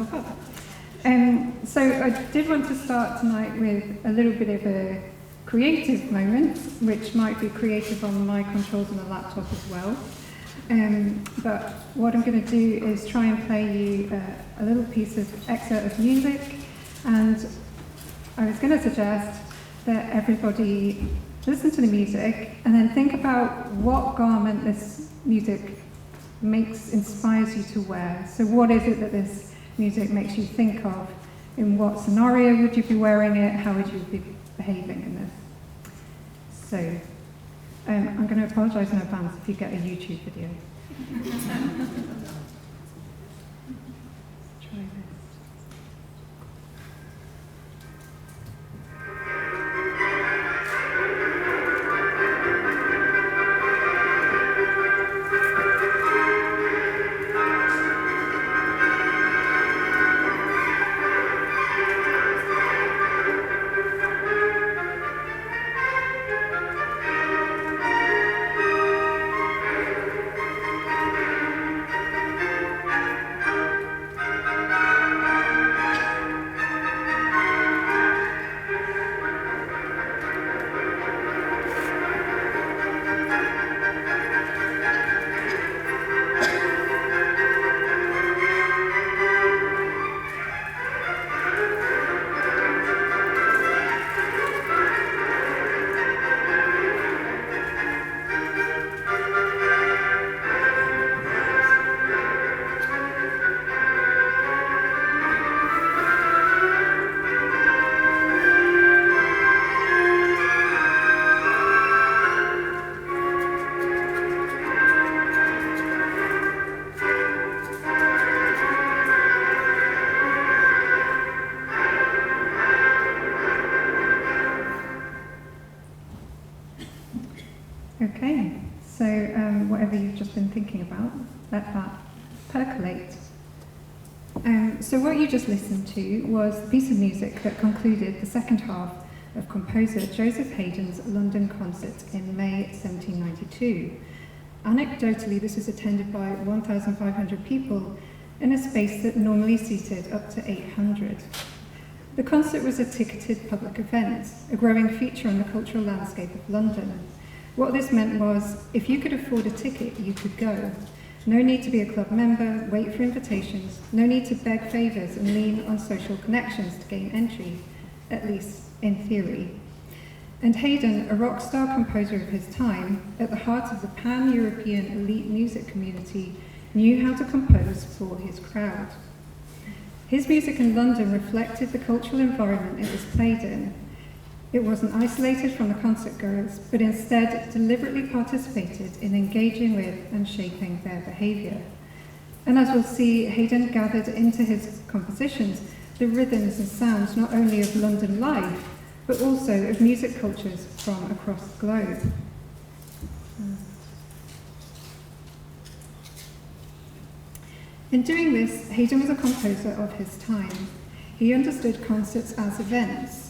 myself up. So I did want to start tonight with a little bit of a creative moment, which might be creative on my controls on the laptop as well. But what I'm going to do is try and play you a little piece of excerpt of music, and I was going to suggest that everybody listen to the music and then think about what garment this music inspires you to wear. So what is it that this music makes you think of? In what scenario would you be wearing it? How would you be behaving in this? So I'm going to apologise in advance if you get a YouTube video. Try this. Okay, so whatever you've just been thinking about, let that percolate. So what you just listened to was a piece of music that concluded the second half of composer Joseph Haydn's London concert in May 1792. Anecdotally, this was attended by 1,500 people in a space that normally seated up to 800. The concert was a ticketed public event, a growing feature on the cultural landscape of London. What this meant was, if you could afford a ticket, you could go. No need to be a club member, wait for invitations, no need to beg favours and lean on social connections to gain entry, at least in theory. And Haydn, a rock star composer of his time, at the heart of the pan-European elite music community, knew how to compose for his crowd. His music in London reflected the cultural environment it was played in. It wasn't isolated from the concertgoers, but instead deliberately participated in engaging with and shaping their behaviour. And as we'll see, Haydn gathered into his compositions the rhythms and sounds not only of London life, but also of music cultures from across the globe. In doing this, Haydn was a composer of his time. He understood concerts as events.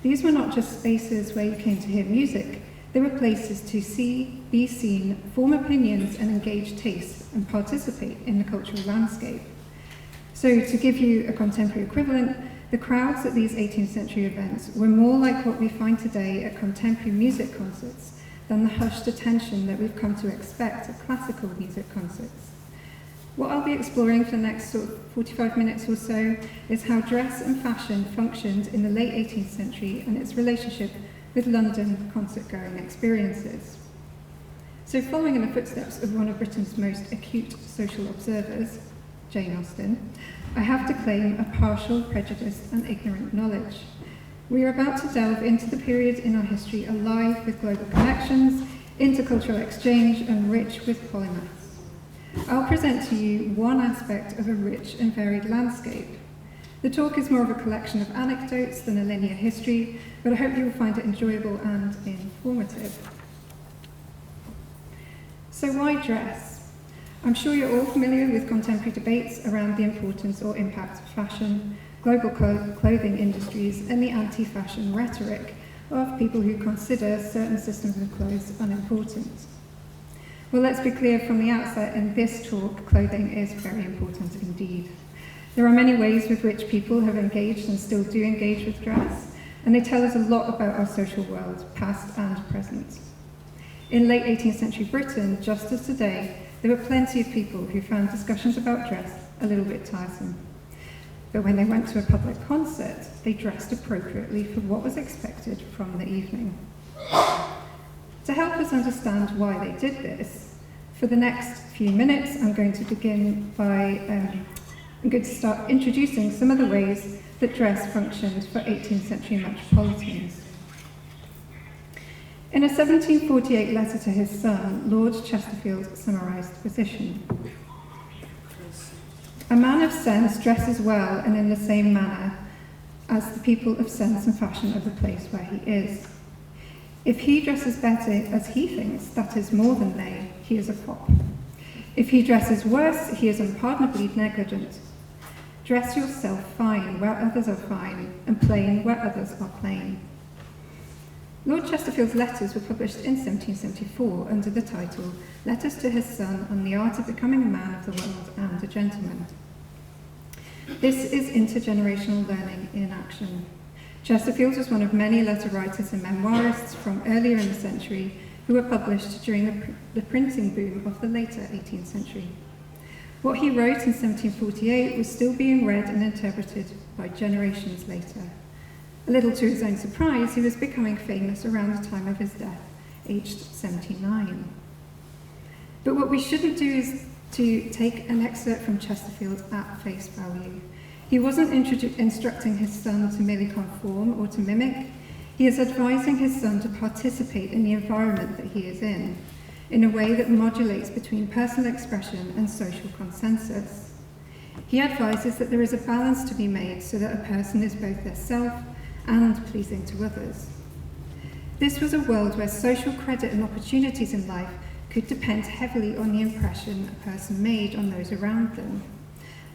These were not just spaces where you came to hear music, they were places to see, be seen, form opinions and engage tastes and participate in the cultural landscape. So to give you a contemporary equivalent, the crowds at these 18th century events were more like what we find today at contemporary music concerts than the hushed attention that we've come to expect at classical music concerts. What I'll be exploring for the next 45 minutes or so is how dress and fashion functioned in the late 18th century and its relationship with London concert-going experiences. So following in the footsteps of one of Britain's most acute social observers, Jane Austen, I have to claim a partial, prejudiced and ignorant knowledge. We are about to delve into the period in our history alive with global connections, intercultural exchange and rich with polymaths. I'll present to you one aspect of a rich and varied landscape. The talk is more of a collection of anecdotes than a linear history, but I hope you will find it enjoyable and informative. So why dress? I'm sure you're all familiar with contemporary debates around the importance or impact of fashion, global clothing industries, and the anti-fashion rhetoric of people who consider certain systems of clothes unimportant. Well, let's be clear from the outset, in this talk, clothing is very important indeed. There are many ways with which people have engaged and still do engage with dress, and they tell us a lot about our social world, past and present. In late 18th century Britain, just as today, there were plenty of people who found discussions about dress a little bit tiresome. But when they went to a public concert, they dressed appropriately for what was expected from the evening. To help us understand why they did this, for the next few minutes, I'm going to begin by I'm going to start introducing some of the ways that dress functioned for 18th century metropolitans. In a 1748 letter to his son, Lord Chesterfield summarised the position. A man of sense dresses well and in the same manner as the people of sense and fashion of the place where he is. If he dresses better as he thinks, that is more than they, he is a fop. If he dresses worse, he is unpardonably negligent. Dress yourself fine where others are fine, and plain where others are plain. Lord Chesterfield's letters were published in 1774 under the title Letters to His Son on the Art of Becoming a Man of the World and a Gentleman. This is intergenerational learning in action. Chesterfield was one of many letter writers and memoirists from earlier in the century who were published during the printing boom of the later 18th century. What he wrote in 1748 was still being read and interpreted by generations later. A little to his own surprise, he was becoming famous around the time of his death, aged 79. But what we shouldn't do is to take an excerpt from Chesterfield at face value. He wasn't instructing his son to merely conform or to mimic. He is advising his son to participate in the environment that he is in a way that modulates between personal expression and social consensus. He advises that there is a balance to be made so that a person is both their self and pleasing to others. This was a world where social credit and opportunities in life could depend heavily on the impression a person made on those around them.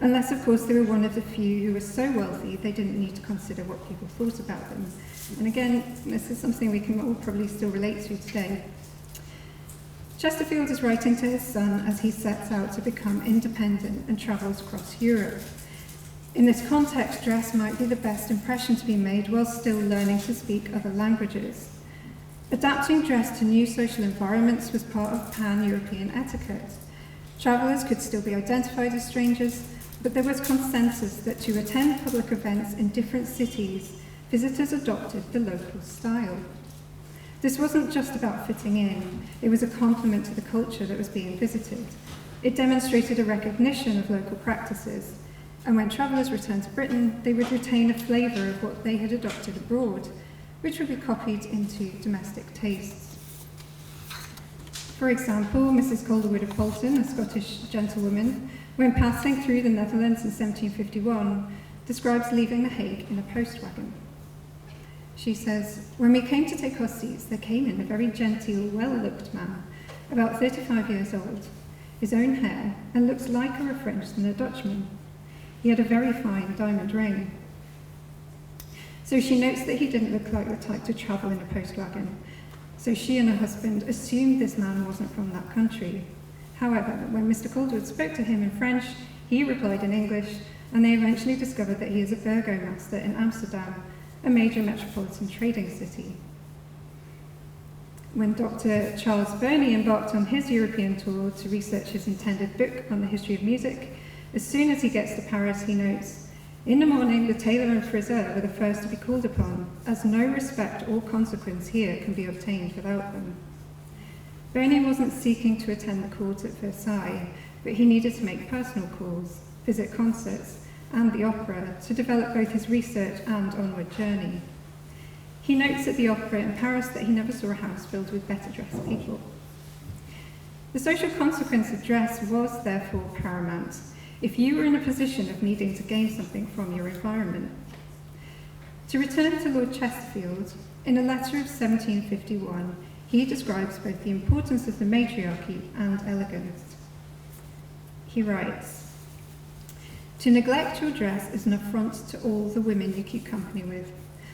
Unless, of course, they were one of the few who were so wealthy they didn't need to consider what people thought about them. And again, this is something we can all probably still relate to today. Chesterfield is writing to his son as he sets out to become independent and travels across Europe. In this context, dress might be the best impression to be made while still learning to speak other languages. Adapting dress to new social environments was part of pan-European etiquette. Travellers could still be identified as strangers, but there was consensus that to attend public events in different cities, visitors adopted the local style. This wasn't just about fitting in, it was a complement to the culture that was being visited. It demonstrated a recognition of local practices, and when travellers returned to Britain, they would retain a flavour of what they had adopted abroad, which would be copied into domestic tastes. For example, Mrs. Calderwood of Bolton, a Scottish gentlewoman, when passing through the Netherlands in 1751, describes leaving The Hague in a post wagon. She says, "When we came to take our seats, there came in a very genteel, well-looked man, about 35 years old, his own hair, and looked liker a French than a Dutchman. He had a very fine diamond ring." So she notes that he didn't look like the type to travel in a post wagon. So she and her husband assumed this man wasn't from that country. However, when Mr. Calderwood spoke to him in French, he replied in English, and they eventually discovered that he is a burgomaster in Amsterdam, a major metropolitan trading city. When Dr. Charles Burney embarked on his European tour to research his intended book on the history of music, as soon as he gets to Paris, he notes, "In the morning, the tailor and friseur were the first to be called upon, as no respect or consequence here can be obtained without them." Burney wasn't seeking to attend the court at Versailles, but he needed to make personal calls, visit concerts, and the opera to develop both his research and onward journey. He notes at the opera in Paris that he never saw a house filled with better dressed people. The social consequence of dress was therefore paramount if you were in a position of needing to gain something from your environment. To return to Lord Chesterfield, in a letter of 1751, he describes both the importance of the matriarchy and elegance. He writes, "To neglect your dress is an affront to all the women you keep company with,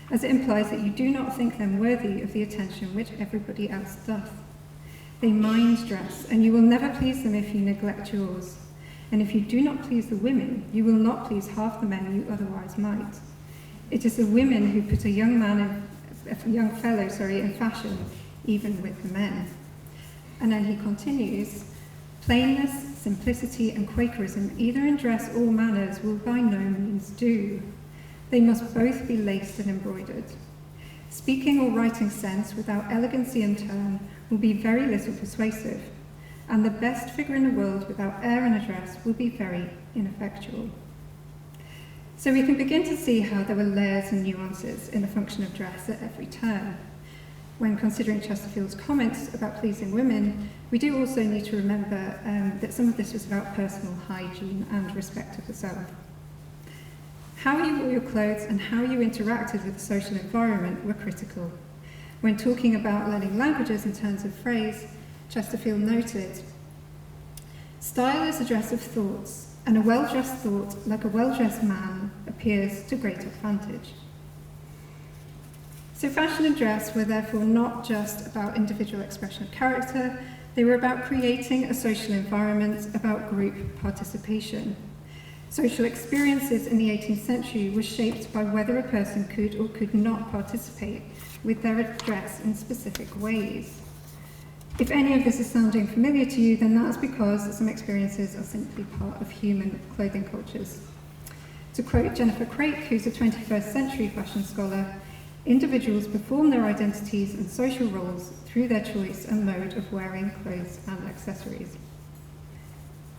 as it implies that you do not think them worthy of the attention which everybody else doth. They mind dress, and you will never please them if you neglect yours. and if you do not please the women, you will not please half the men you otherwise might. It is the women who put a young fellow in fashion, even with the men. And then he continues, plainness, simplicity, and Quakerism, either in dress or manners, will by no means do. They must both be laced and embroidered. Speaking or writing sense without elegancy and turn will be very little persuasive, and the best figure in the world without air and address will be very ineffectual. So we can begin to see how there were layers and nuances in the function of dress at every turn. When considering Chesterfield's comments about pleasing women, we do also need to remember that some of this was about personal hygiene and respect of the self. How you wore your clothes and how you interacted with the social environment were critical. When talking about learning languages and turns of phrase, Chesterfield noted, "Style is a dress of thoughts, and a well-dressed thought, like a well-dressed man, appears to great advantage." So fashion and dress were therefore not just about individual expression of character, they were about creating a social environment, about group participation. Social experiences in the 18th century were shaped by whether a person could or could not participate with their dress in specific ways. If any of this is sounding familiar to you, then that's because some experiences are simply part of human clothing cultures. To quote Jennifer Craik, who's a 21st century fashion scholar, individuals perform their identities and social roles through their choice and mode of wearing clothes and accessories.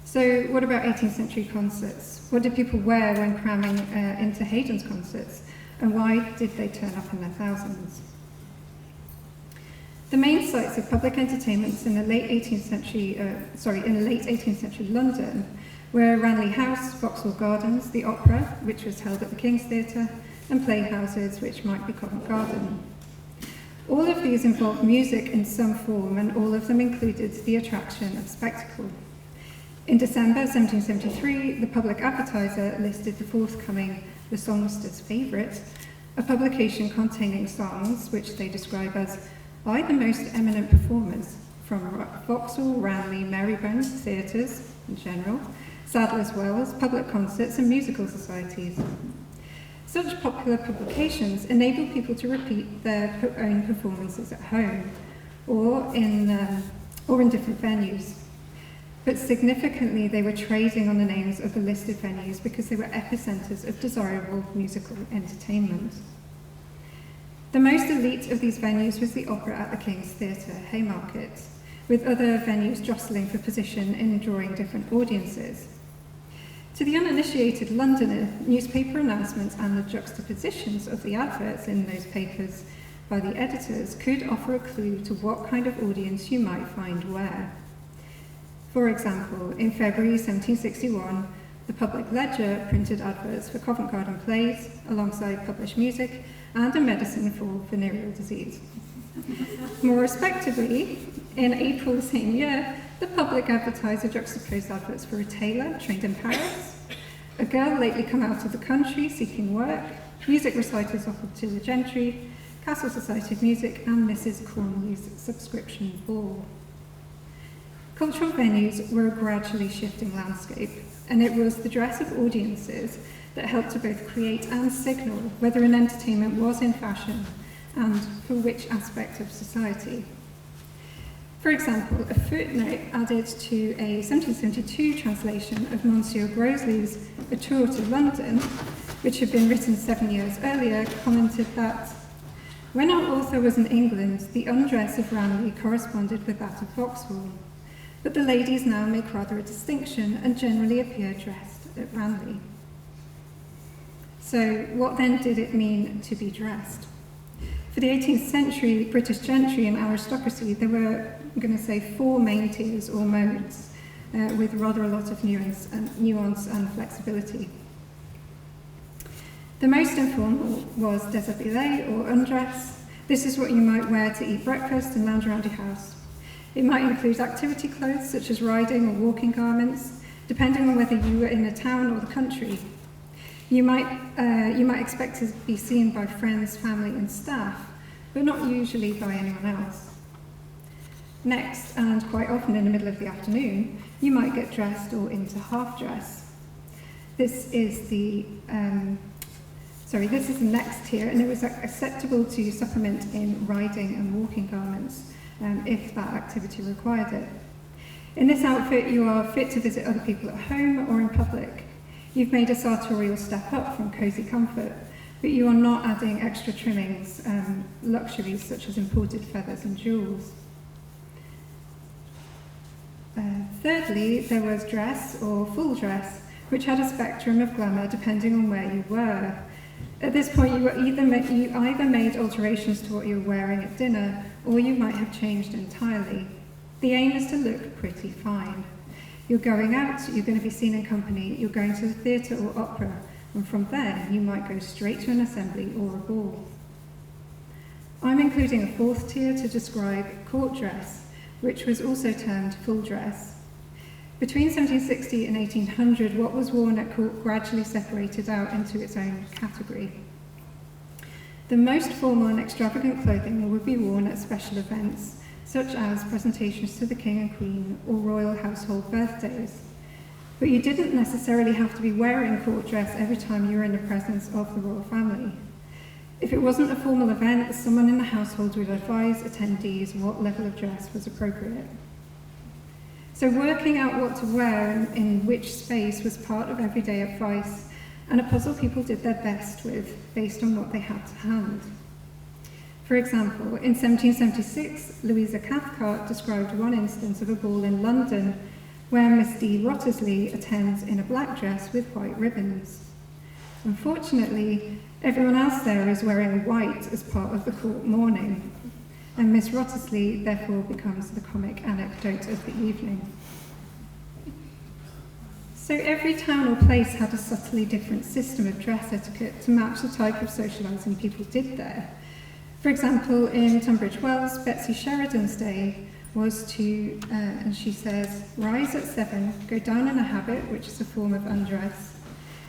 So what about 18th century concerts? What did people wear when cramming into Haydn's concerts? And why did they turn up in their thousands? The main sites of public entertainments in the late 18th century London were Ranelagh House, Vauxhall Gardens, the Opera, which was held at the King's Theatre, and playhouses, which might be Covent Garden. All of these involved music in some form, and all of them included the attraction of spectacle. In December 1773, the Public Advertiser listed the forthcoming The Songster's Favourite, a publication containing songs which they describe as by the most eminent performers from Vauxhall, Ranelagh, Marylebone theatres in general, Sadler's Wells, public concerts and musical societies. Such popular publications enable people to repeat their own performances at home or in different venues. But significantly, they were trading on the names of the listed venues because they were epicentres of desirable musical entertainment. The most elite of these venues was the Opera at the King's Theatre, Haymarket, with other venues jostling for position in drawing different audiences. To the uninitiated Londoner, newspaper announcements and the juxtapositions of the adverts in those papers by the editors could offer a clue to what kind of audience you might find where. For example, in February 1761, the Public Ledger printed adverts for Covent Garden plays alongside published music and a medicine for venereal disease. More respectively, in April the same year, the Public Advertiser juxtaposed adverts for a tailor trained in Paris, a girl lately come out of the country seeking work, music recitals offered to the gentry, Castle Society of Music, and Mrs. Cornwally's subscription ball. Cultural venues were a gradually shifting landscape, and it was the dress of audiences that helped to both create and signal whether an entertainment was in fashion and for which aspect of society. For example, a footnote added to a 1772 translation of Monsieur Grosley's A Tour to London, which had been written 7 years earlier, commented that when our author was in England, the undress of Ranelagh corresponded with that of Vauxhall, but the ladies now make rather a distinction and generally appear dressed at Ranelagh. So what then did it mean to be dressed? For the 18th century British gentry and aristocracy, there were, I'm going to say, 4 main tiers or modes, with rather a lot of nuance and flexibility. The most informal was déshabillé or undress. This is what you might wear to eat breakfast and lounge around your house. It might include activity clothes such as riding or walking garments, depending on whether you were in a town or the country. You might expect to be seen by friends, family and staff, but not usually by anyone else. Next, and quite often in the middle of the afternoon, you might get dressed or into half dress. This is the next tier, and it was acceptable to supplement in riding and walking garments if that activity required it. In this outfit, you are fit to visit other people at home or in public. You've made a sartorial step up from cosy comfort, but you are not adding extra trimmings, luxuries such as imported feathers and jewels. Thirdly, there was dress or full dress, which had a spectrum of glamour depending on where you were. At this point, you either made alterations to what you were wearing at dinner, or you might have changed entirely. The aim is to look pretty fine. You're going out, you're going to be seen in company, you're going to the theatre or opera, and from there you might go straight to an assembly or a ball. I'm including a fourth tier to describe court dress, which was also termed full dress. Between 1760 and 1800, what was worn at court gradually separated out into its own category. The most formal and extravagant clothing would be worn at special events, such as presentations to the King and Queen or royal household birthdays. But you didn't necessarily have to be wearing court dress every time you were in the presence of the royal family. If it wasn't a formal event, someone in the household would advise attendees what level of dress was appropriate. So working out what to wear in which space was part of everyday advice, and a puzzle people did their best with based on what they had to hand. For example, in 1776, Louisa Cathcart described one instance of a ball in London where Miss D. Wrottesley attends in a black dress with white ribbons. Unfortunately, everyone else there is wearing white as part of the court mourning, and Miss Wrottesley therefore becomes the comic anecdote of the evening. So every town or place had a subtly different system of dress etiquette to match the type of socialising people did there. For example, in Tunbridge Wells, Betsy Sheridan's day was to, and she says, rise at 7, go down in a habit, which is a form of undress,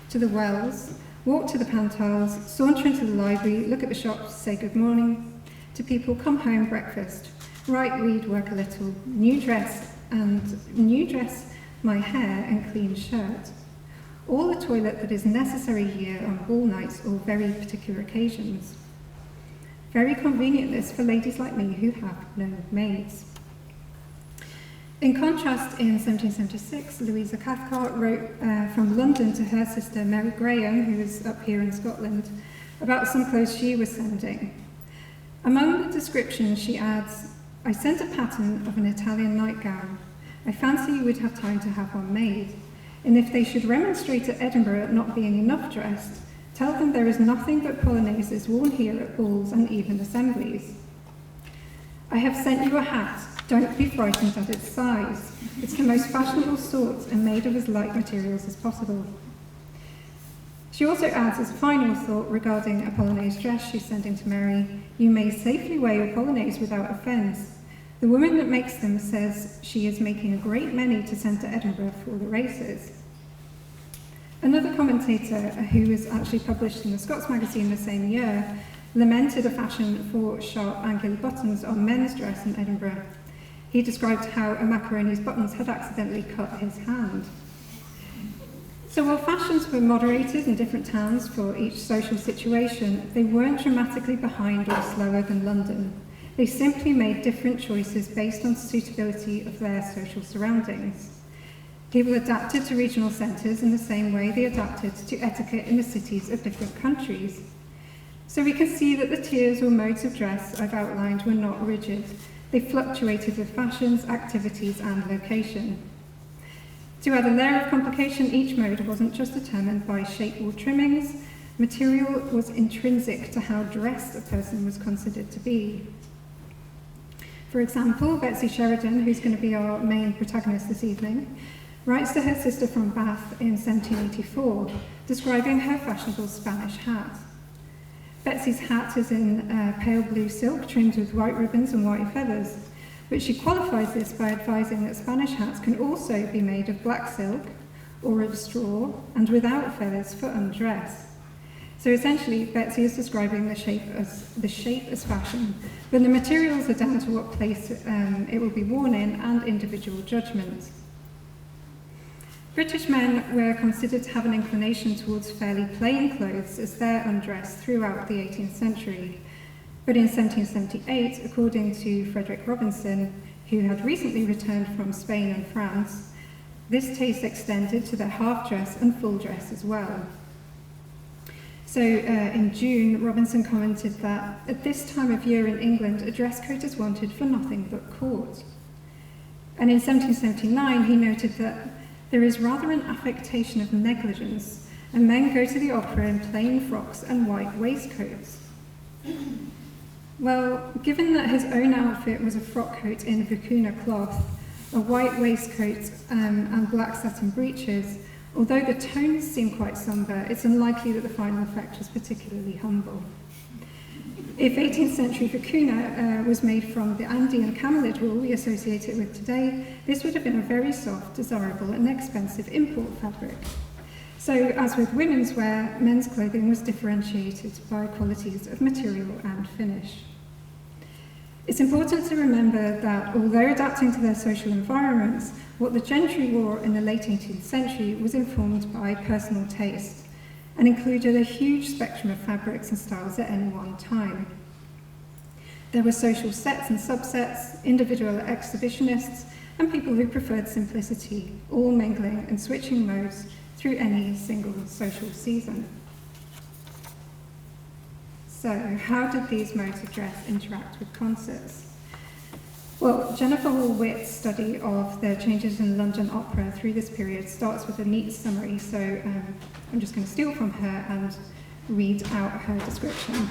to the Wells, walk to the Pantiles, saunter into the library, look at the shops, say good morning to people, come home, breakfast, write, read, work a little, new dress, my hair and clean shirt. All the toilet that is necessary here on ball nights or very particular occasions. Very convenient this for ladies like me who have no maids. In contrast, in 1776, Louisa Cathcart wrote from London to her sister Mary Graham, who is up here in Scotland, about some clothes she was sending. Among the descriptions she adds, I sent a pattern of an Italian nightgown. I fancy you would have time to have one made. And if they should remonstrate at Edinburgh at not being enough dressed, tell them there is nothing but polonaises worn here at balls and even assemblies. I have sent you a hat. Don't be frightened at its size. It's the most fashionable sort and made of as light materials as possible. She also adds as a final thought regarding a polonaise dress she's sending to Mary, you may safely wear your polonaise without offence. The woman that makes them says she is making a great many to send to Edinburgh for the races. Another commentator, who was actually published in the Scots magazine the same year, lamented a fashion for sharp angular buttons on men's dress in Edinburgh. He described how a macaroni's buttons had accidentally cut his hand. So while fashions were moderated in different towns for each social situation, they weren't dramatically behind or slower than London. They simply made different choices based on suitability of their social surroundings. People adapted to regional centres in the same way they adapted to etiquette in the cities of different countries. So we can see that the tiers or modes of dress I've outlined were not rigid. They fluctuated with fashions, activities and location. To add a layer of complication, each mode wasn't just determined by shape or trimmings, material was intrinsic to how dressed a person was considered to be. For example, Betsy Sheridan, who's going to be our main protagonist this evening, writes to her sister from Bath in 1784, describing her fashionable Spanish hat. Betsy's hat is in pale blue silk trimmed with white ribbons and white feathers, but she qualifies this by advising that Spanish hats can also be made of black silk or of straw and without feathers for undress. So essentially, Betsy is describing the shape as fashion, but the materials are down to what place it will be worn in and individual judgment. British men were considered to have an inclination towards fairly plain clothes as their undress throughout the 18th century. But in 1778, according to Frederick Robinson, who had recently returned from Spain and France, this taste extended to their half-dress and full dress as well. So in June, Robinson commented that at this time of year in England, a dress coat is wanted for nothing but court. And in 1779, he noted that there is rather an affectation of negligence, and men go to the opera in plain frocks and white waistcoats. Well, given that his own outfit was a frock coat in vicuna cloth, a white waistcoat and black satin breeches, although the tones seem quite sombre, it's unlikely that the final effect was particularly humble. If 18th century vicuna was made from the Andean camelid wool we associate it with today, this would have been a very soft, desirable and expensive import fabric. So, as with women's wear, men's clothing was differentiated by qualities of material and finish. It's important to remember that although adapting to their social environments, what the gentry wore in the late 18th century was informed by personal taste and included a huge spectrum of fabrics and styles at any one time. There were social sets and subsets, individual exhibitionists, and people who preferred simplicity, all mingling and switching modes through any single social season. So, how did these modes of dress interact with concerts? Well, Jennifer Hall-Witt's study of the changes in London opera through this period starts with a neat summary, so I'm just going to steal from her and read out her description.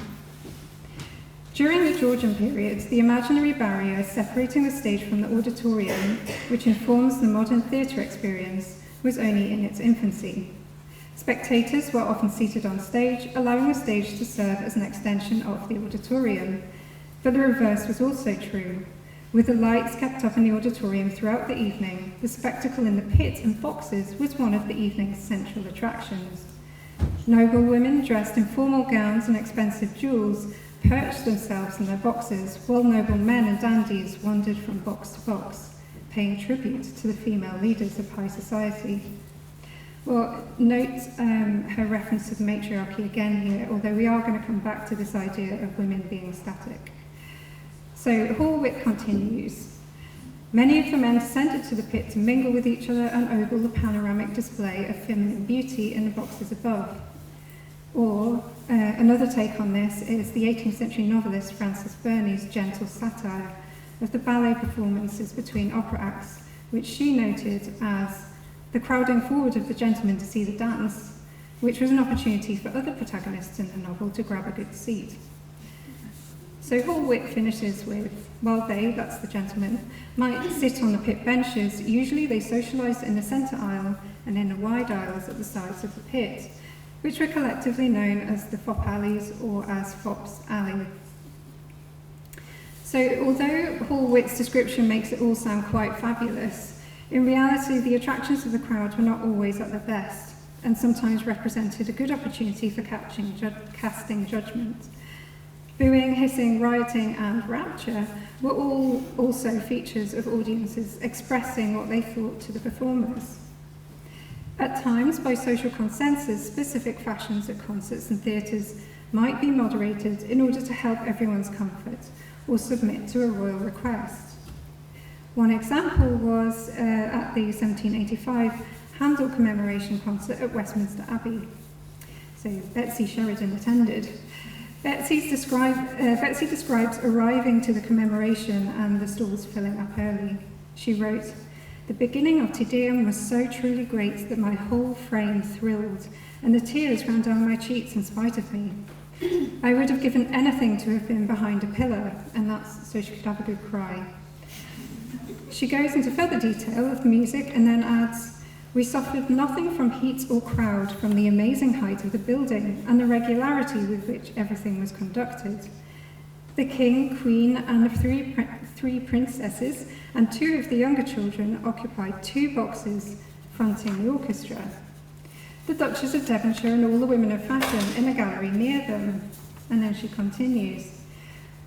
During the Georgian period, the imaginary barrier separating the stage from the auditorium, which informs the modern theatre experience, was only in its infancy. Spectators were often seated on stage, allowing the stage to serve as an extension of the auditorium. But the reverse was also true. With the lights kept up in the auditorium throughout the evening, the spectacle in the pit and boxes was one of the evening's central attractions. Noble women dressed in formal gowns and expensive jewels perched themselves in their boxes, while noble men and dandies wandered from box to box, paying tribute to the female leaders of high society. Well, note her reference to the matriarchy again here, although we are going to come back to this idea of women being static. So Hall-Witt continues. Many of the men descended to the pit to mingle with each other and ogle the panoramic display of feminine beauty in the boxes above. Or, another take on this is the 18th century novelist Frances Burney's gentle satire of the ballet performances between opera acts, which she noted as the crowding forward of the gentlemen to see the dance, which was an opportunity for other protagonists in the novel to grab a good seat. So Hall-Witt finishes with, while they, that's the gentlemen, might sit on the pit benches, usually they socialised in the centre aisle and in the wide aisles at the sides of the pit, which were collectively known as the fop alleys or as Fop's Alley. So although Hall-Witt's description makes it all sound quite fabulous, in reality the attractions of the crowd were not always at their best, and sometimes represented a good opportunity for casting judgment. Booing, hissing, rioting, and rapture were all also features of audiences expressing what they thought to the performers. At times, by social consensus, specific fashions at concerts and theatres might be moderated in order to help everyone's comfort or submit to a royal request. One example was at the 1785 Handel commemoration concert at Westminster Abbey. So Betsy Sheridan attended. Betsy describes arriving to the commemoration and the stalls filling up early. She wrote, "The beginning of Te Deum was so truly great that my whole frame thrilled, and the tears ran down my cheeks in spite of me. I would have given anything to have been behind a pillar, and that's so she could have a good cry." She goes into further detail of the music and then adds, "We suffered nothing from heat or crowd, from the amazing height of the building and the regularity with which everything was conducted. The king, queen, and the three princesses and two of the younger children occupied two boxes fronting the orchestra. the Duchess of Devonshire and all the women of fashion in a gallery near them. And then she continues.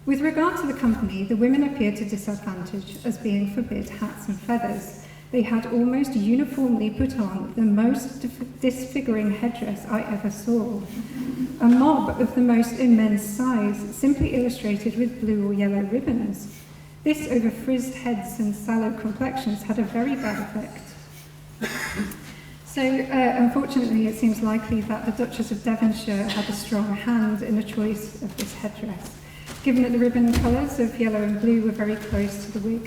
With regard to the company, the women appeared to disadvantage as being forbid hats and feathers. They had almost uniformly put on the most disfiguring headdress I ever saw. A mob of the most immense size, simply illustrated with blue or yellow ribbons. This over frizzed heads and sallow complexions had a very bad effect. So, unfortunately, it seems likely that the Duchess of Devonshire had a strong hand in the choice of this headdress, given that the ribbon colours of yellow and blue were very close to the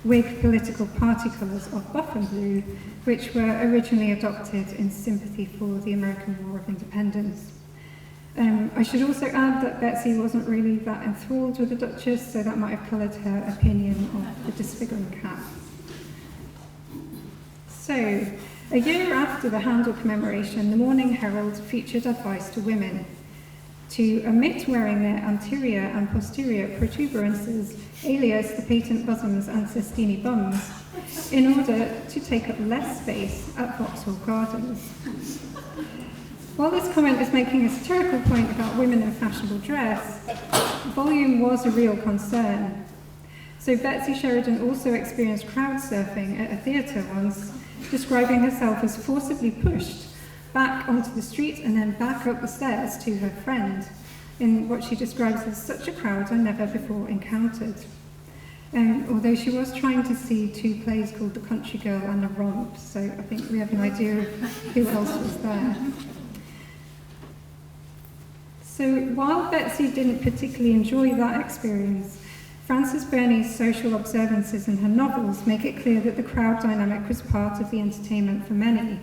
Whig political party colours of buff and blue, which were originally adopted in sympathy for the American War of Independence. I should also add that Betsy wasn't really that enthralled with the Duchess, so that might have coloured her opinion of the disfiguring cap. So, a year after the Handel commemoration, the Morning Herald featured advice to women to omit wearing their anterior and posterior protuberances, alias the patent bosoms and cestini bums, in order to take up less space at Vauxhall Gardens. While this comment is making a satirical point about women in fashionable dress, volume was a real concern. So Betsy Sheridan also experienced crowd surfing at a theatre once, describing herself as forcibly pushed back onto the street and then back up the stairs to her friend, in what she describes as such a crowd I never before encountered. Although she was trying to see two plays called The Country Girl and The Romp, so I think we have an idea of who else was there. So while Betsy didn't particularly enjoy that experience, Frances Burney's social observances in her novels make it clear that the crowd dynamic was part of the entertainment for many.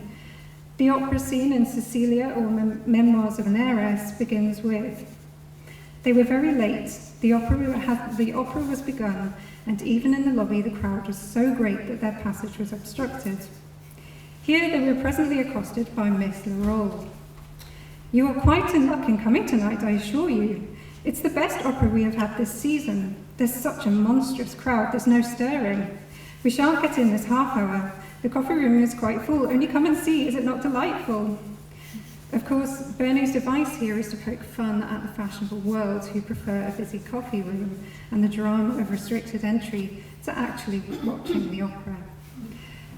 The opera scene in Cecilia, or Memoirs of an Heiress, begins with, "They were very late, the opera was begun, and even in the lobby the crowd was so great that their passage was obstructed. Here they were presently accosted by Miss Lerolle. You are quite in luck in coming tonight, I assure you. It's the best opera we have had this season. There's such a monstrous crowd, there's no stirring. We shan't get in this half hour. The coffee room is quite full. Only come and see, is it not delightful?" Of course, Burney's device here is to poke fun at the fashionable world who prefer a busy coffee room and the drama of restricted entry to actually watching the opera.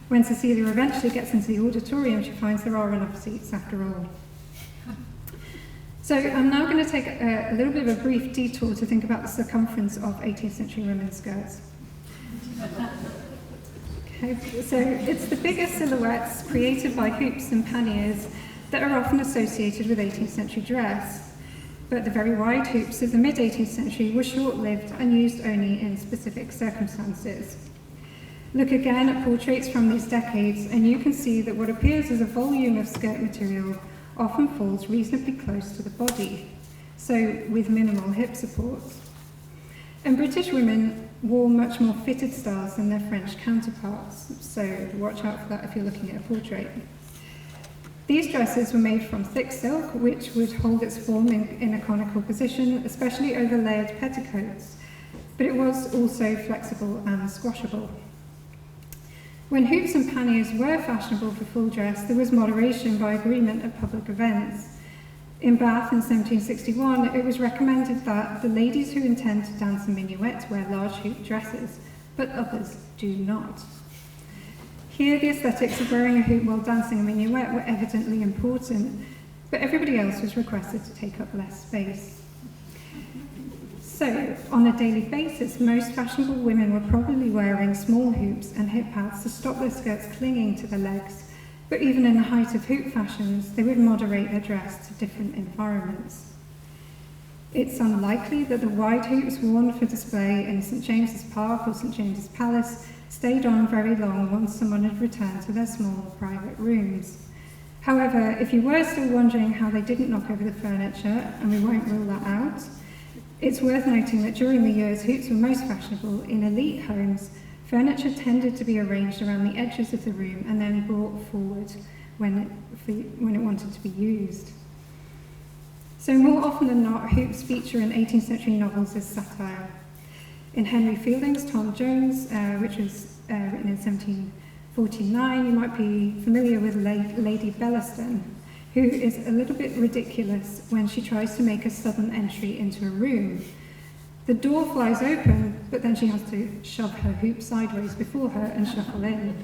When Cecilia eventually gets into the auditorium, she finds there are enough seats after all. So I'm now going to take a little bit of a brief detour to think about the circumference of 18th century women's skirts. Okay, so it's the bigger silhouettes created by hoops and panniers that are often associated with 18th century dress, but the very wide hoops of the mid-18th century were short-lived and used only in specific circumstances. Look again at portraits from these decades and you can see that what appears as a volume of skirt material often falls reasonably close to the body, so with minimal hip supports. And British women wore much more fitted styles than their French counterparts, so watch out for that if you're looking at a portrait. These dresses were made from thick silk, which would hold its form in a conical position, especially over layered petticoats, but it was also flexible and squashable. When hoops and panniers were fashionable for full dress, there was moderation by agreement at public events. In Bath in 1761, it was recommended that the ladies who intend to dance a minuet wear large hoop dresses, but others do not. Here, the aesthetics of wearing a hoop while dancing a minuet were evidently important, but everybody else was requested to take up less space. So, on a daily basis, most fashionable women were probably wearing small hoops and hip pads to stop their skirts clinging to their legs, but even in the height of hoop fashions, they would moderate their dress to different environments. It's unlikely that the wide hoops worn for display in St James's Park or St James's Palace stayed on very long once someone had returned to their small private rooms. However, if you were still wondering how they didn't knock over the furniture, and we won't rule that out, it's worth noting that during the years hoops were most fashionable in elite homes, furniture tended to be arranged around the edges of the room and then brought forward when it wanted to be used. So more often than not, hoops feature in 18th century novels as satire. In Henry Fielding's Tom Jones, which was written in 1749, you might be familiar with Lady Bellaston. who is a little bit ridiculous when she tries to make a sudden entry into a room. The door flies open, but then she has to shove her hoop sideways before her and shuffle in.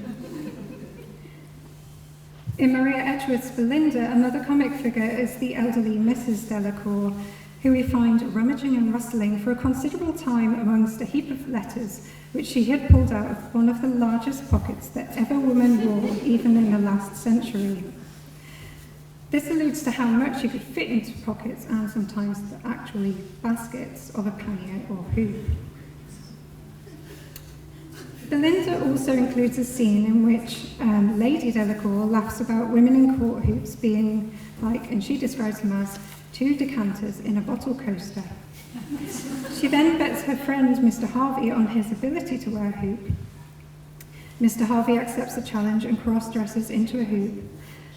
In Maria Edgeworth's Belinda, another comic figure is the elderly Mrs. Delacour, who we find rummaging and rustling for a considerable time amongst a heap of letters which she had pulled out of one of the largest pockets that ever woman wore, even in the last century. This alludes to how much you could fit into pockets and sometimes actually baskets of a pannier or hoop. Belinda also includes a scene in which Lady Delacour laughs about women in court hoops being like, and she describes them as, 2 decanters in a bottle coaster. She then bets her friend Mr. Harvey on his ability to wear a hoop. Mr. Harvey accepts the challenge and cross-dresses into a hoop.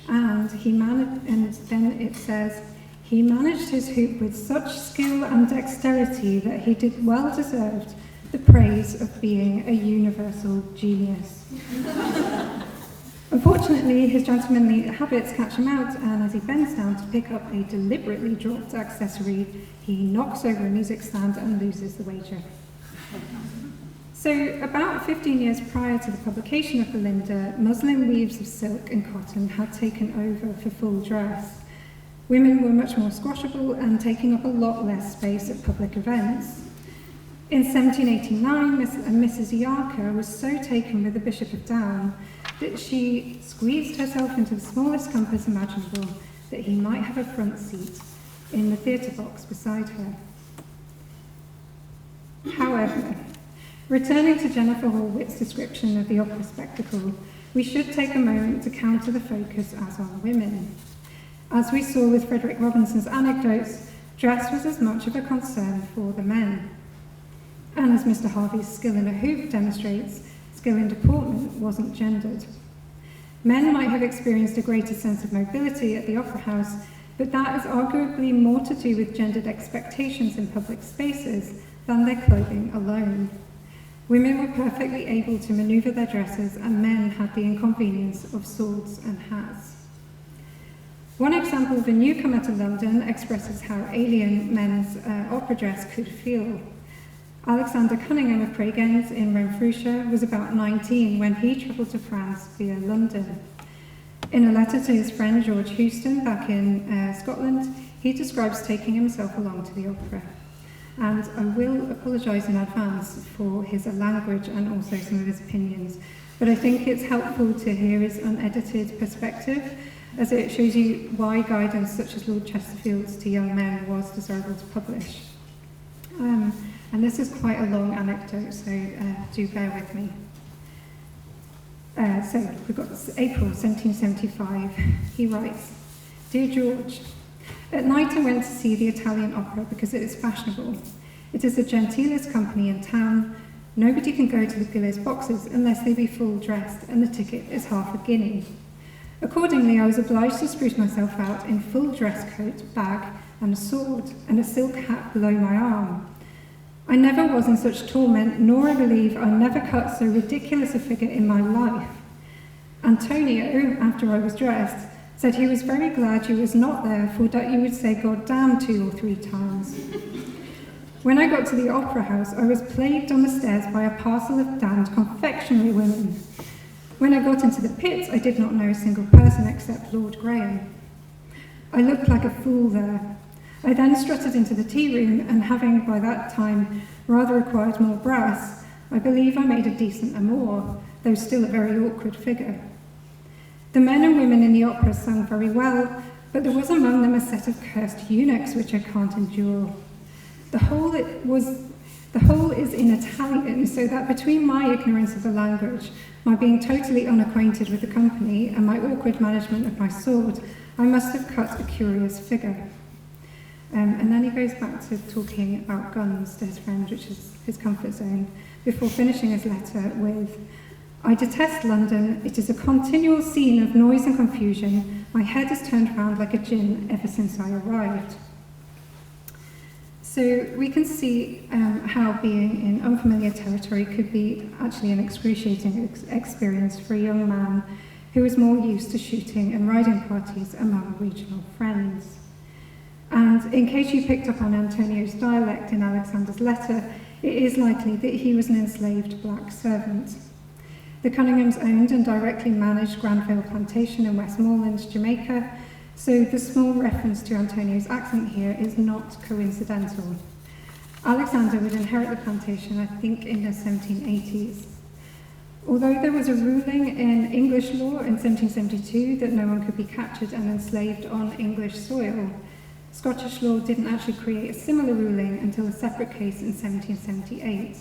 And then it says, he managed his hoop with such skill and dexterity that he did well deserved the praise of being a universal genius. Unfortunately, his gentlemanly habits catch him out, and as he bends down to pick up a deliberately dropped accessory, he knocks over a music stand and loses the wager. So, about 15 years prior to the publication of Belinda, muslin weaves of silk and cotton had taken over for full dress. Women were much more squashable and taking up a lot less space at public events. In 1789, Mrs. Yarker was so taken with the Bishop of Down that she squeezed herself into the smallest compass imaginable that he might have a front seat in the theatre box beside her. However, returning to Jennifer Horwit's description of the opera spectacle, we should take a moment to counter the focus as on women. As we saw with Frederick Robinson's anecdotes, dress was as much of a concern for the men. And as Mr. Harvey's skill in a hoop demonstrates, skill in deportment wasn't gendered. Men might have experienced a greater sense of mobility at the opera house, but that is arguably more to do with gendered expectations in public spaces than their clothing alone. Women were perfectly able to maneuver their dresses, and men had the inconvenience of swords and hats. One example of a newcomer to London expresses how alien men's opera dress could feel. Alexander Cunningham of Craigends in Renfrewshire was about 19 when he travelled to France via London. In a letter to his friend George Houston back in Scotland, he describes taking himself along to the opera. And I will apologise in advance for his language and also some of his opinions, but I think it's helpful to hear his unedited perspective, as it shows you why guidance such as Lord Chesterfield's to young men was desirable to publish. And this is quite a long anecdote, so do bear with me. So we've got April 1775. He writes, "Dear George, at night I went to see the Italian opera because it is fashionable. It is the genteelest company in town. Nobody can go to the Gillis boxes unless they be full dressed, and the ticket is half a guinea. Accordingly, I was obliged to spruce myself out in full dress coat, bag, and a sword, and a silk hat below my arm. I never was in such torment, nor I believe I never cut so ridiculous a figure in my life. Antonio, after I was dressed, said he was very glad you was not there, for that you would say God damn 2 or 3 times. When I got to the opera house, I was plagued on the stairs by a parcel of damned confectionery women. When I got into the pits, I did not know a single person except Lord Graham. I looked like a fool there. I then strutted into the tea room, and having by that time rather acquired more brass, I believe I made a decent amour, though still a very awkward figure. The men and women in the opera sang very well, but there was among them a set of cursed eunuchs which I can't endure. The whole is in Italian, so that between my ignorance of the language, my being totally unacquainted with the company, and my awkward management of my sword, I must have cut a curious figure." And then he goes back to talking about guns to his friend, which is his comfort zone, before finishing his letter with, "I detest London. It is a continual scene of noise and confusion. My head has turned round like a gin ever since I arrived." So we can see how being in unfamiliar territory could be actually an excruciating experience for a young man who was more used to shooting and riding parties among regional friends. And in case you picked up on Antonio's dialect in Alexander's letter, it is likely that he was an enslaved black servant. The Cunninghams owned and directly managed Granville Plantation in Westmoreland, Jamaica, so the small reference to Antonio's accent here is not coincidental. Alexander would inherit the plantation, I think, in the 1780s. Although there was a ruling in English law in 1772 that no one could be captured and enslaved on English soil, Scottish law didn't actually create a similar ruling until a separate case in 1778.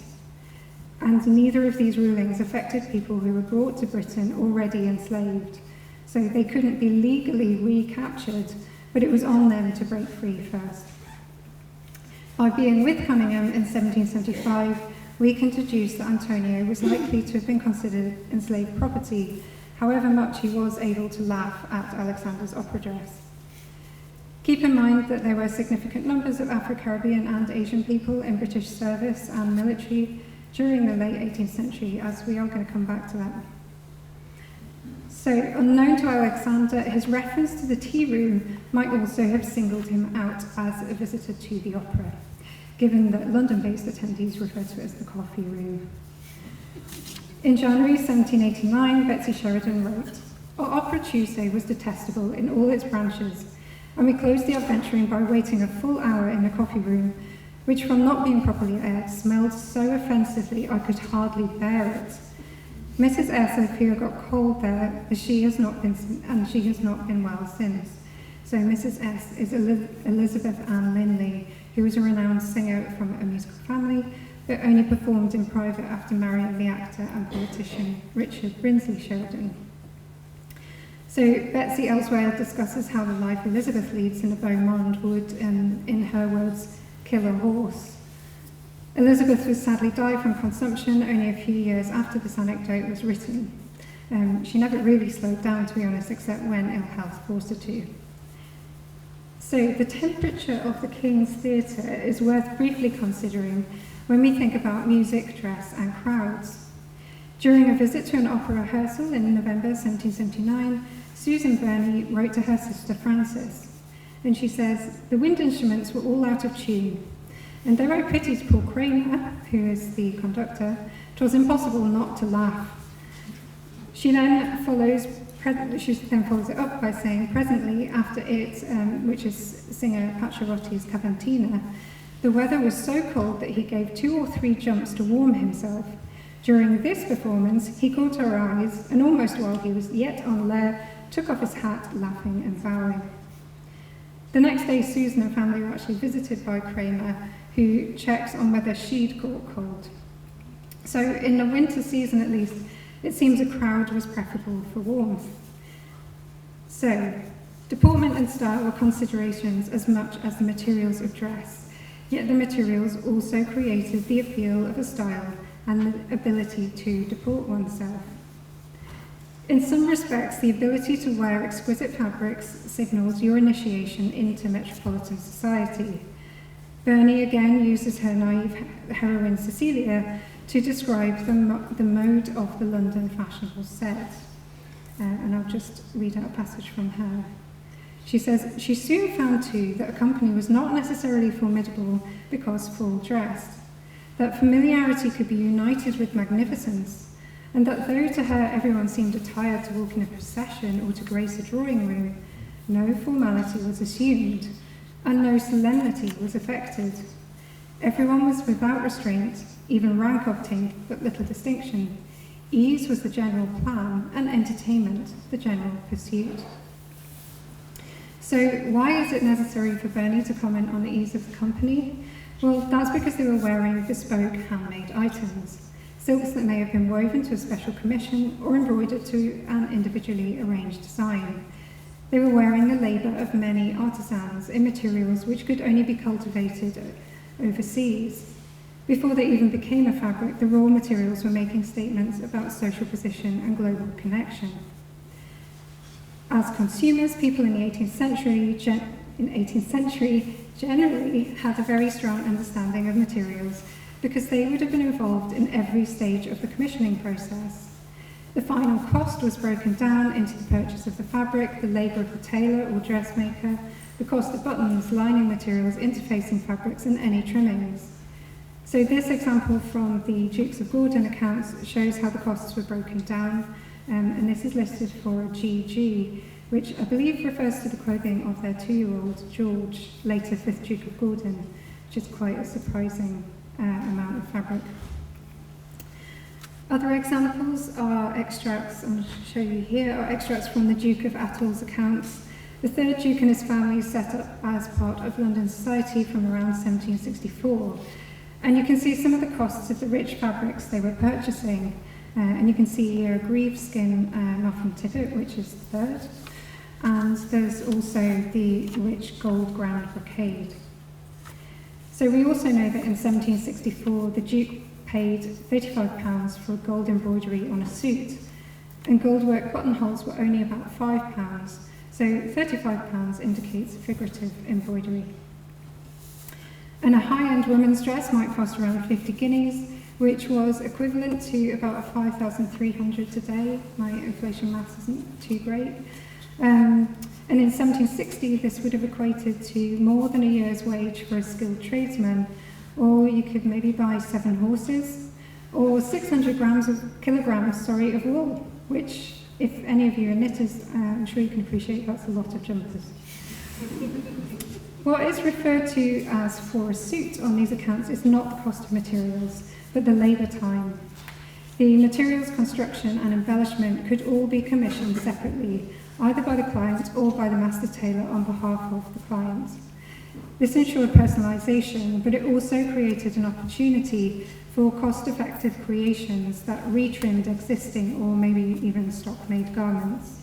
And neither of these rulings affected people who were brought to Britain already enslaved, so they couldn't be legally recaptured, but it was on them to break free first. By being with Cunningham in 1775, we can deduce that Antonio was likely to have been considered enslaved property, however much he was able to laugh at Alexander's opera dress. Keep in mind that there were significant numbers of Afro-Caribbean and Asian people in British service and military during the late 18th century, as we are going to come back to that. So, unknown to Alexander, his reference to the tea room might also have singled him out as a visitor to the opera, given that London-based attendees refer to it as the coffee room. In January 1789, Betsy Sheridan wrote, "Our Opera Tuesday was detestable in all its branches, and we closed the adventuring by waiting a full hour in the coffee room, which from not being properly aired smelled so offensively I could hardly bear it. Mrs. S. I fear got cold there, as she has not been well since." So Mrs. S. is Elizabeth Ann Linley, who was a renowned singer from a musical family, but only performed in private after marrying the actor and politician Richard Brinsley Sheridan. So Betsy elsewhere discusses how the life Elizabeth leads in the beau monde would, in her words, kill a horse. Elizabeth would sadly die from consumption only a few years after this anecdote was written. She never really slowed down, to be honest, except when ill health forced her to. So the temperature of the King's Theatre is worth briefly considering when we think about music, dress and crowds. During a visit to an opera rehearsal in November 1779, Susan Burney wrote to her sister Frances, and she says, "The wind instruments were all out of tune, and though I pitied poor Kramer, who is the conductor, 'twas impossible not to laugh." She then follows it up by saying, "Presently after it, which is singer Pacciarotti's Caventina, the weather was so cold that he gave 2 or 3 jumps to warm himself. During this performance, he caught our eyes, and almost while he was yet on l'air, took off his hat, laughing and bowing." The next day, Susan and family were actually visited by Kramer, who checked on whether she'd caught cold. So in the winter season, at least, it seems a crowd was preferable for warmth. So, deportment and style were considerations as much as the materials of dress, yet the materials also created the appeal of a style and the ability to deport oneself. In some respects, the ability to wear exquisite fabrics signals your initiation into metropolitan society. Burney again uses her naive heroine Cecilia to describe the mode of the London fashionable set. And I'll just read out a passage from her. She says, "She soon found too that a company was not necessarily formidable because full dressed, that familiarity could be united with magnificence, and that though to her everyone seemed attired to walk in a procession or to grace a drawing room, no formality was assumed, and no solemnity was affected. Everyone was without restraint, even rank obtained but little distinction. Ease was the general plan, and entertainment the general pursuit." So why is it necessary for Burney to comment on the ease of the company? Well, that's because they were wearing bespoke handmade items, silks that may have been woven to a special commission or embroidered to an individually arranged design. They were wearing the labour of many artisans in materials which could only be cultivated overseas. Before they even became a fabric, the raw materials were making statements about social position and global connection. As consumers, people in the 18th century generally had a very strong understanding of materials because they would have been involved in every stage of the commissioning process. The final cost was broken down into the purchase of the fabric, the labour of the tailor or dressmaker, the cost of buttons, lining materials, interfacing fabrics, and any trimmings. So this example from the Dukes of Gordon accounts shows how the costs were broken down, and this is listed for GG, which I believe refers to the clothing of their 2-year-old George, later 5th Duke of Gordon, which is quite a surprising amount of fabric. Other examples are extracts, I'm going to show you here, are extracts from the Duke of Athol's accounts. The 3rd Duke and his family set up as part of London society from around 1764. And you can see some of the costs of the rich fabrics they were purchasing. And you can see here a greave skin Malcolm tippet, which is the 3rd. And there's also the rich gold ground brocade. So we also know that in 1764, the Duke paid £35 for gold embroidery on a suit, and goldwork buttonholes were only about £5, so £35 indicates figurative embroidery. And a high-end woman's dress might cost around 50 guineas, which was equivalent to about 5,300 today. My inflation maths isn't too great. And in 1760, this would have equated to more than a year's wage for a skilled tradesman, or you could maybe buy 7 horses, or 600 kilograms of wool, which, if any of you are knitters, I'm sure you can appreciate that's a lot of jumpers. What is referred to as for a suit on these accounts is not the cost of materials, but the labour time. The materials, construction and embellishment could all be commissioned separately, either by the client or by the master tailor on behalf of the client. This ensured personalisation, but it also created an opportunity for cost-effective creations that retrimmed existing or maybe even stock-made garments.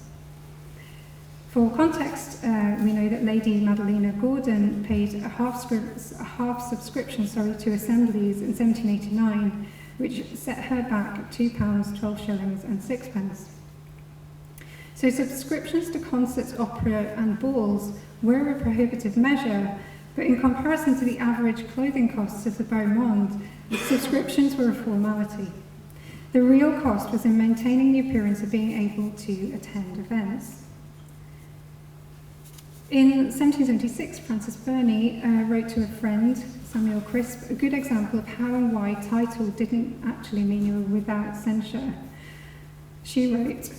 For context, we know that Lady Madalena Gordon paid a half subscription to assemblies in 1789, which set her back £2, 12 shillings and 6pence. So subscriptions to concerts, opera and balls were a prohibitive measure, but in comparison to the average clothing costs of the beau monde, subscriptions were a formality. The real cost was in maintaining the appearance of being able to attend events. In 1776, Frances Burney wrote to a friend, Samuel Crisp, a good example of how and why title didn't actually mean you were without censure. She wrote,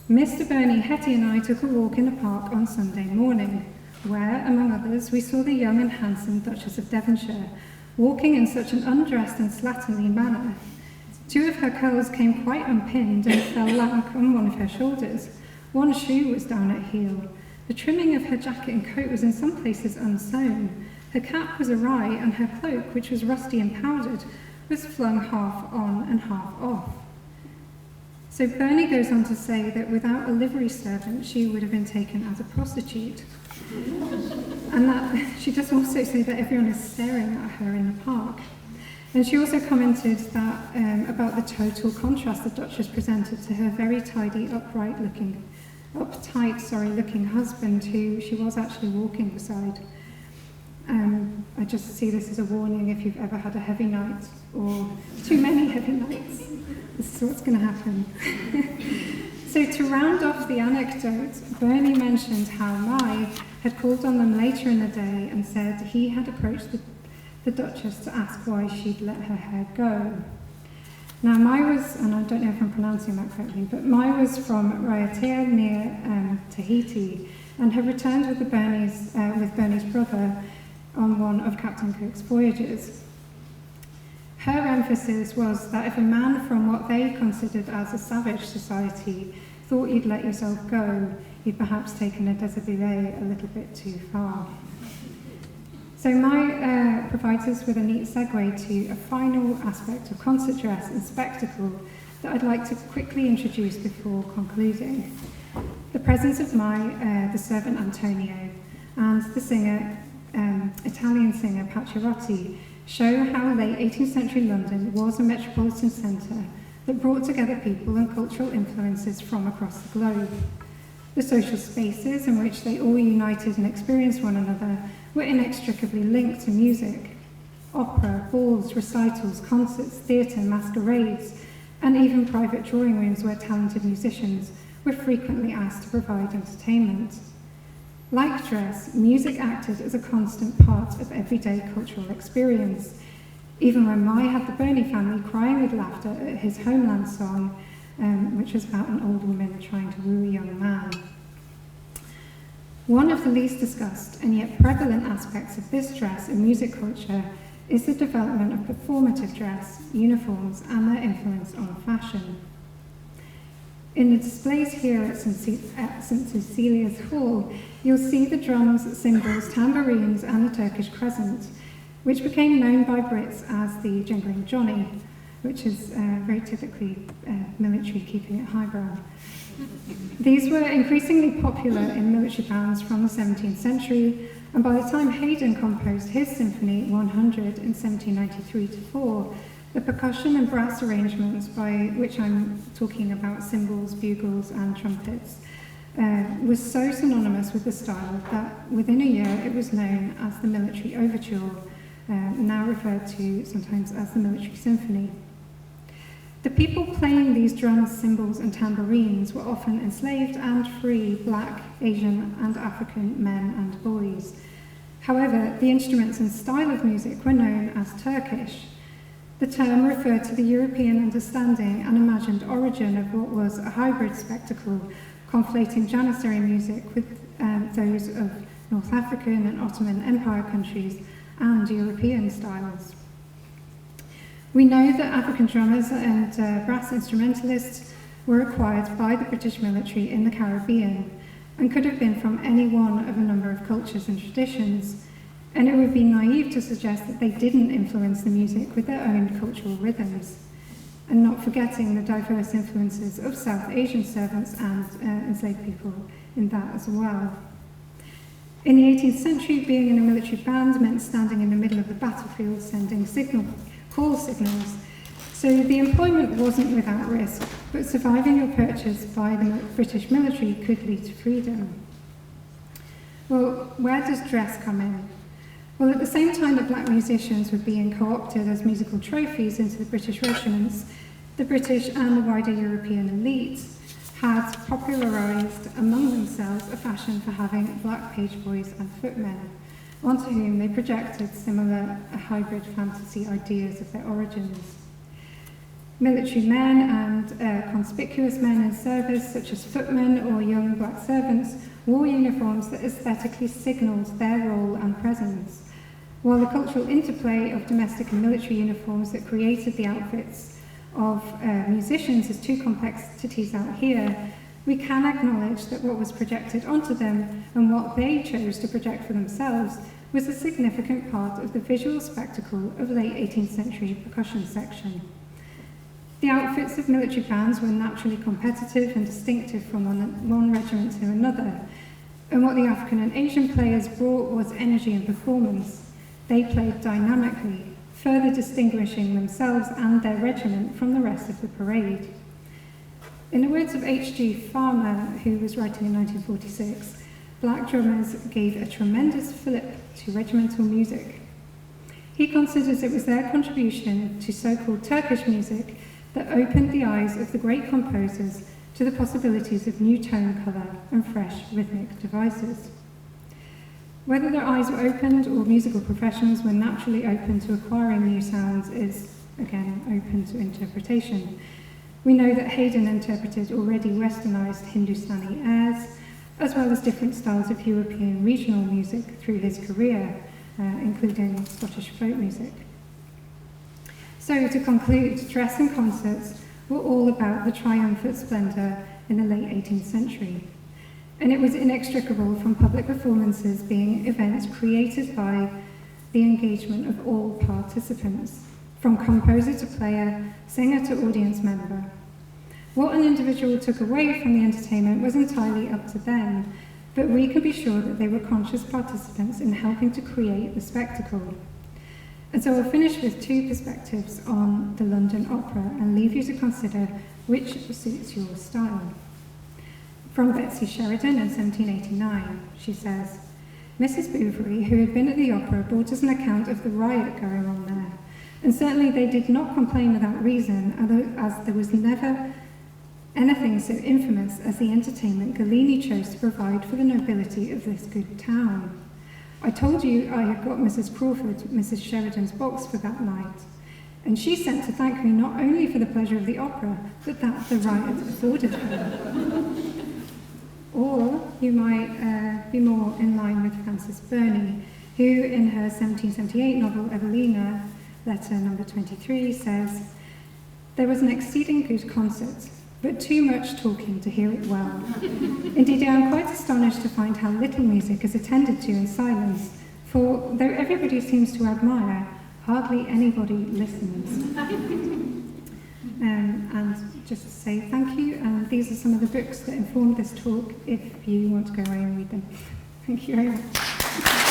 "Mr. Burney, Hetty and I took a walk in the park on Sunday morning, where, among others, we saw the young and handsome Duchess of Devonshire, walking in such an undressed and slatternly manner. 2 of her curls came quite unpinned and fell lank on one of her shoulders. One shoe was down at heel. The trimming of her jacket and coat was in some places unsewn. Her cap was awry, and her cloak, which was rusty and powdered, was flung half on and half off." So Burney goes on to say that without a livery servant, she would have been taken as a prostitute. And that she does also say that everyone is staring at her in the park. And she also commented that about the total contrast the Duchess presented to her very tidy, uptight looking husband, who she was actually walking beside. I just see this as a warning if you've ever had a heavy night or too many heavy nights. This is what's going to happen. So to round off the anecdote, Burney mentioned how Nye had called on them later in the day and said he had approached the Duchess to ask why she'd let her hair go. Now, Mai was, and I don't know if I'm pronouncing that correctly, but Mai was from Raiatea near Tahiti and had returned with Burney's brother on one of Captain Cook's voyages. Her emphasis was that if a man from what they considered as a savage society thought you'd let yourself go, you'd perhaps taken a déshabillé a little bit too far. So Mai provides us with a neat segue to a final aspect of concert dress and spectacle that I'd like to quickly introduce before concluding. The presence of Mai, the servant Antonio, and the singer, Italian singer Pacioretty, show how late 18th century London was a metropolitan centre that brought together people and cultural influences from across the globe. The social spaces in which they all united and experienced one another were inextricably linked to music. Opera, balls, recitals, concerts, theatre, masquerades, and even private drawing rooms where talented musicians were frequently asked to provide entertainment. Like dress, music acted as a constant part of everyday cultural experience, even when Mai had the Burney family crying with laughter at his Homeland song, which was about an old woman trying to woo a young man. One of the least discussed and yet prevalent aspects of this dress in music culture is the development of performative dress, uniforms, and their influence on fashion. In the displays here at St. Cecilia's Hall, you'll see the drums, cymbals, tambourines, and the Turkish crescent, which became known by Brits as the jingling Johnny, which is very typically military, keeping it highbrow. These were increasingly popular in military bands from the 17th century, and by the time Haydn composed his Symphony 100 in 1793-4, the percussion and brass arrangements, by which I'm talking about cymbals, bugles, and trumpets, was so synonymous with the style that within a year it was known as the military overture, now referred to sometimes as the military symphony. The people playing these drums, cymbals, and tambourines were often enslaved and free Black, Asian, and African men and boys. However, the instruments and style of music were known as Turkish. The term referred to the European understanding and imagined origin of what was a hybrid spectacle, conflating Janissary music with those of North African and Ottoman Empire countries and European styles. We know that African drummers and brass instrumentalists were acquired by the British military in the Caribbean and could have been from any one of a number of cultures and traditions, and it would be naive to suggest that they didn't influence the music with their own cultural rhythms, and not forgetting the diverse influences of South Asian servants and enslaved people in that as well. In the 18th century, being in a military band meant standing in the middle of the battlefield sending call signals, so the employment wasn't without risk, but surviving your purchase by the British military could lead to freedom. Well, where does dress come in? Well, at the same time that black musicians were being co-opted as musical trophies into the British regiments, the British and the wider European elites had popularised among themselves a fashion for having black page boys and footmen, onto whom they projected similar hybrid fantasy ideas of their origins. Military men and conspicuous men in service, such as footmen or young black servants, wore uniforms that aesthetically signalled their role and presence, while the cultural interplay of domestic and military uniforms that created the outfits of musicians is too complex to tease out here. We can acknowledge that what was projected onto them and what they chose to project for themselves was a significant part of the visual spectacle of late 18th century percussion section. The outfits of military bands were naturally competitive and distinctive from one regiment to another, and what the African and Asian players brought was energy and performance. They played dynamically, further distinguishing themselves and their regiment from the rest of the parade. In the words of H.G. Farmer, who was writing in 1946, black drummers gave a tremendous fillip to regimental music. He considers it was their contribution to so-called Turkish music that opened the eyes of the great composers to the possibilities of new tone colour and fresh rhythmic devices. Whether their eyes were opened or musical professionals were naturally open to acquiring new sounds is, again, open to interpretation. We know that Haydn interpreted already westernised Hindustani airs, as well as different styles of European regional music through his career, including Scottish folk music. So to conclude, dress and concerts were all about the triumphant splendour in the late 18th century, and it was inextricable from public performances being events created by the engagement of all participants, from composer to player, singer to audience member. What an individual took away from the entertainment was entirely up to them, but we can be sure that they were conscious participants in helping to create the spectacle. And so I'll finish with two perspectives on the London Opera and leave you to consider which suits your style. From Betsy Sheridan in 1789, she says, "Mrs. Bouverie, who had been at the opera, brought us an account of the riot going on there, And certainly they did not complain without reason, as there was never anything so infamous as the entertainment Galini chose to provide for the nobility of this good town. I told you I had got Mrs. Crawford, Mrs. Sheridan's box for that night, and she sent to thank me not only for the pleasure of the opera, but that the riot afforded her. Or you might be more in line with Frances Burney, who in her 1778 novel Evelina, letter number 23, says, "There was an exceeding good concert, but too much talking to hear it well. Indeed, I am quite astonished to find how little music is attended to in silence, for though everybody seems to admire, hardly anybody listens." And just to say thank you, and these are some of the books that informed this talk if you want to go away and read them. Thank you very much.